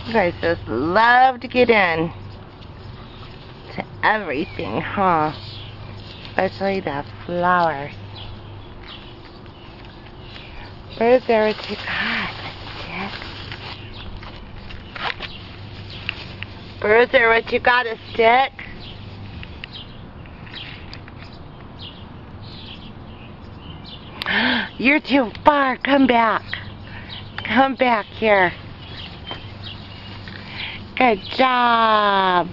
You guys just love to get in to everything, huh? Especially the flowers. Where's there what you got, a stick? Where's there what you got, a stick? You're too far. Come back. Come back here. Good job.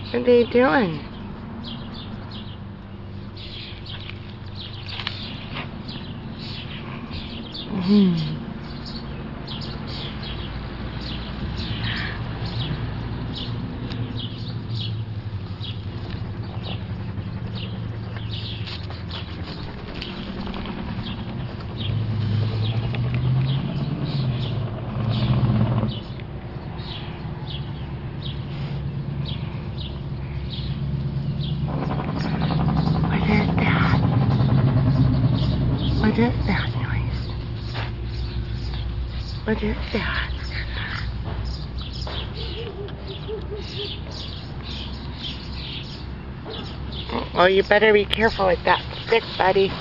What are they doing? What is that noise? What is that? Oh, you better be careful with that stick, buddy.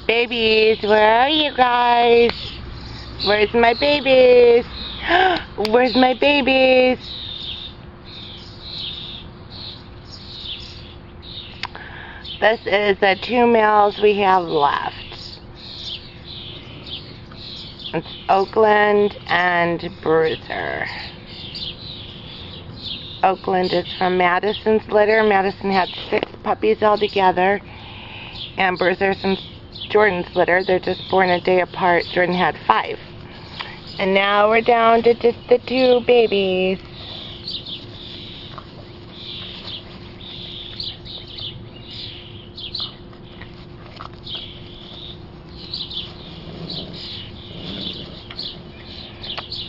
Babies, where are you guys? Where's my babies? Where's my babies? This is the 2 males we have left. It's Oakland and Bruiser. Oakland is from Madison's litter. Madison had 6 puppies altogether. And Bruiser's from Jordan's litter. They're just born a day apart. Jordan had 5. And now we're down to just the 2 babies.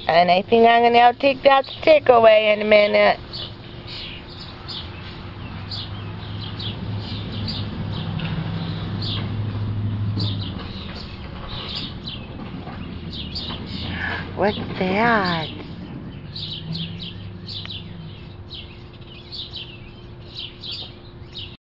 And I think I'm going to have to take that stick away in a minute. What's that?